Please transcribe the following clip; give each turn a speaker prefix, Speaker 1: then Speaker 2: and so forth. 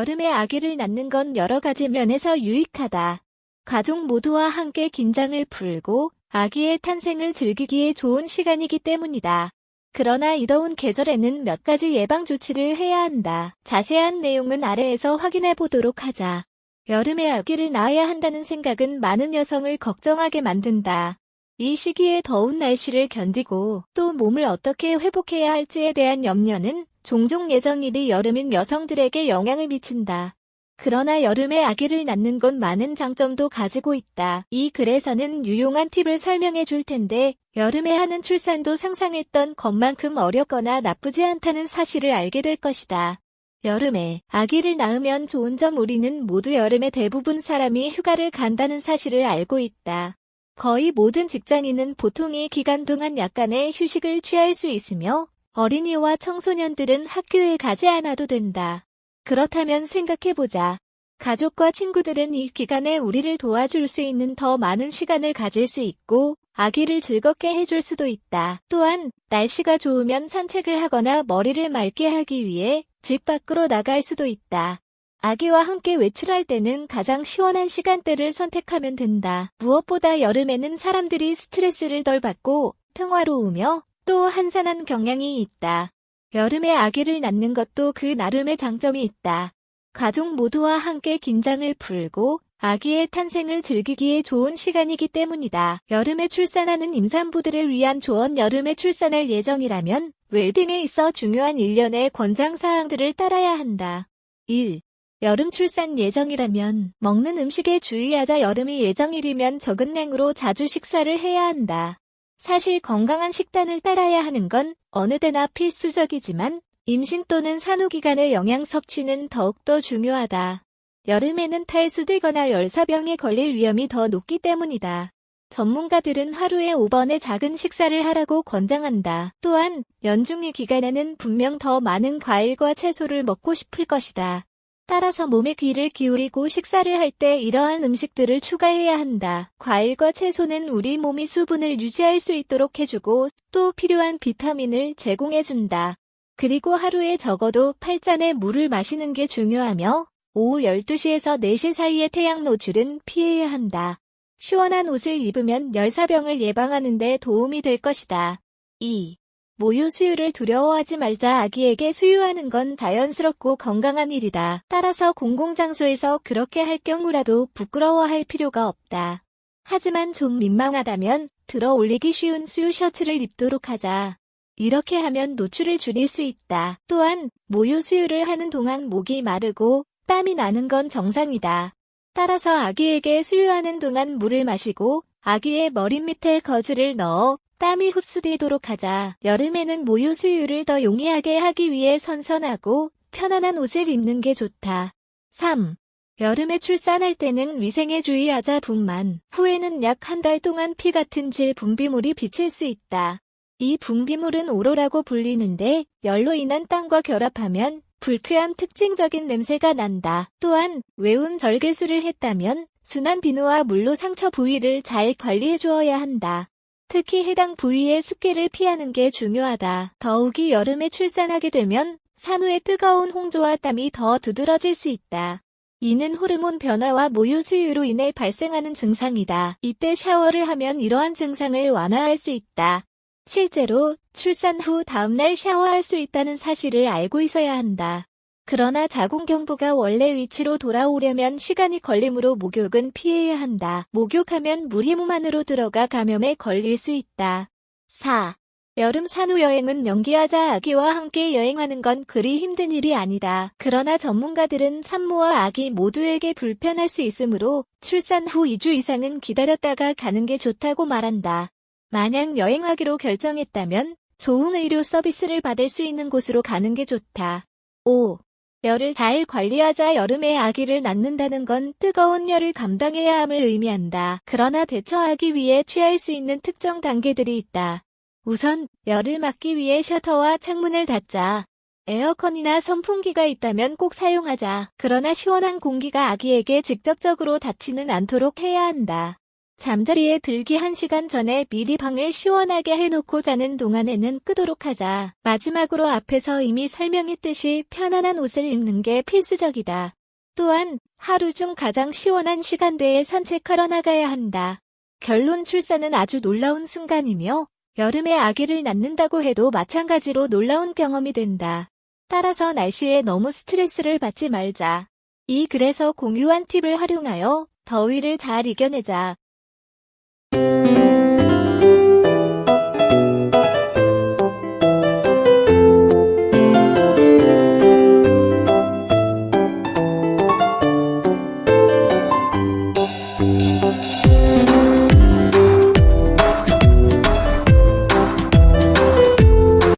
Speaker 1: 여름에 아기를 낳는 건 여러 가지 면에서 유익하다. 가족 모두와 함께 긴장을 풀고 아기의 탄생을 즐기기에 좋은 시간이기 때문이다. 그러나 이 더운 계절에는 몇 가지 예방 조치를 해야 한다. 자세한 내용은 아래에서 확인해 보도록 하자. 여름에 아기를 낳아야 한다는 생각은 많은 여성을 걱정하게 만든다. 이 시기에 더운 날씨를 견디고 또 몸을 어떻게 회복해야 할지에 대한 염려는 종종 예정일이 여름인 여성들에게 영향을 미친다. 그러나 여름에 아기를 낳는 건 많은 장점도 가지고 있다. 이 글에서는 유용한 팁을 설명해 줄 텐데 여름에 하는 출산도 상상했던 것만큼 어렵거나 나쁘지 않다는 사실을 알게 될 것이다. 여름에 아기를 낳으면 좋은 점 우리는 모두 여름에 대부분 사람이 휴가를 간다는 사실을 알고 있다. 거의 모든 직장인은 보통 이 기간 동안 약간의 휴식을 취할 수 있으며 어린이와 청소년들은 학교에 가지 않아도 된다. 그렇다면 생각해보자. 가족과 친구들은 이 기간에 우리를 도와줄 수 있는 더 많은 시간을 가질 수 있고 아기를 즐겁게 해줄 수도 있다. 또한 날씨가 좋으면 산책을 하거나 머리를 맑게 하기 위해 집 밖으로 나갈 수도 있다. 아기와 함께 외출할 때는 가장 시원한 시간대를 선택하면 된다. 무엇보다 여름에는 사람들이 스트레스를 덜 받고 평화로우며 또 한산한 경향이 있다. 여름에 아기를 낳는 것도 그 나름의 장점이 있다. 가족 모두와 함께 긴장을 풀고 아기의 탄생을 즐기기에 좋은 시간이기 때문이다. 여름에 출산하는 임산부들을 위한 조언. 여름에 출산할 예정이라면 웰빙에 있어 중요한 일련의 권장사항들을 따라야 한다. 1. 여름 출산 예정이라면 먹는 음식에 주의하자. 여름이 예정일이면 적은 양으로 자주 식사를 해야 한다. 사실 건강한 식단을 따라야 하는 건 어느 때나 필수적이지만 임신 또는 산후 기간의 영양 섭취는 더욱더 중요하다. 여름에는 탈수되거나 열사병에 걸릴 위험이 더 높기 때문이다. 전문가들은 하루에 5번의 작은 식사를 하라고 권장한다. 또한 연중의 기간에는 분명 더 많은 과일과 채소를 먹고 싶을 것이다. 따라서 몸에 귀를 기울이고 식사를 할 때 이러한 음식들을 추가해야 한다. 과일과 채소는 우리 몸이 수분을 유지할 수 있도록 해주고 또 필요한 비타민을 제공해준다. 그리고 하루에 적어도 8잔의 물을 마시는 게 중요하며 오후 12시에서 4시 사이의 태양 노출은 피해야 한다. 시원한 옷을 입으면 열사병을 예방하는 데 도움이 될 것이다. 2. 모유 수유를 두려워하지 말자. 아기에게 수유하는 건 자연스럽고 건강한 일이다. 따라서 공공장소에서 그렇게 할 경우라도 부끄러워할 필요가 없다. 하지만 좀 민망하다면 들어 올리기 쉬운 수유 셔츠를 입도록 하자. 이렇게 하면 노출을 줄일 수 있다. 또한 모유 수유를 하는 동안 목이 마르고 땀이 나는 건 정상이다. 따라서 아기에게 수유하는 동안 물을 마시고 아기의 머리 밑에 거즈를 넣어 땀이 흡수되도록 하자. 여름에는 모유 수유를 더 용이하게 하기 위해 선선하고 편안한 옷을 입는 게 좋다. 3. 여름에 출산할 때는 위생에 주의하자. 분만 후에는 약 한 달 동안 피 같은 질 분비물이 비칠 수 있다. 이 분비물은 오로라고 불리는데 열로 인한 땀과 결합하면 불쾌한 특징적인 냄새가 난다. 또한 외운 절개술을 했다면 순한 비누와 물로 상처 부위를 잘 관리해 주어야 한다. 특히 해당 부위의 습기를 피하는 게 중요하다. 더욱이 여름에 출산하게 되면 산후의 뜨거운 홍조와 땀이 더 두드러질 수 있다. 이는 호르몬 변화와 모유 수유로 인해 발생하는 증상이다. 이때 샤워를 하면 이러한 증상을 완화할 수 있다. 실제로 출산 후 다음날 샤워할 수 있다는 사실을 알고 있어야 한다. 그러나 자궁경부가 원래 위치로 돌아오려면 시간이 걸리므로 목욕은 피해야 한다. 목욕하면 물이 몸 안으로 들어가 감염에 걸릴 수 있다. 4. 여름 산후 여행은 연기하자. 아기와 함께 여행하는 건 그리 힘든 일이 아니다. 그러나 전문가들은 산모와 아기 모두에게 불편할 수 있으므로 출산 후 2주 이상은 기다렸다가 가는 게 좋다고 말한다. 만약 여행하기로 결정했다면 좋은 의료 서비스를 받을 수 있는 곳으로 가는 게 좋다. 5. 열을 잘 관리하자. 여름에 아기를 낳는다는 건 뜨거운 열을 감당해야 함을 의미한다. 그러나 대처하기 위해 취할 수 있는 특정 단계들이 있다. 우선 열을 막기 위해 셔터와 창문을 닫자. 에어컨이나 선풍기가 있다면 꼭 사용하자. 그러나 시원한 공기가 아기에게 직접적으로 닿지는 않도록 해야 한다. 잠자리에 들기 1시간 전에 미리 방을 시원하게 해놓고 자는 동안에는 끄도록 하자. 마지막으로 앞에서 이미 설명했듯이 편안한 옷을 입는 게 필수적이다. 또한 하루 중 가장 시원한 시간대에 산책하러 나가야 한다. 결론 출산은 아주 놀라운 순간이며 여름에 아기를 낳는다고 해도 마찬가지로 놀라운 경험이 된다. 따라서 날씨에 너무 스트레스를 받지 말자. 이 글에서 공유한 팁을 활용하여 더위를 잘 이겨내자.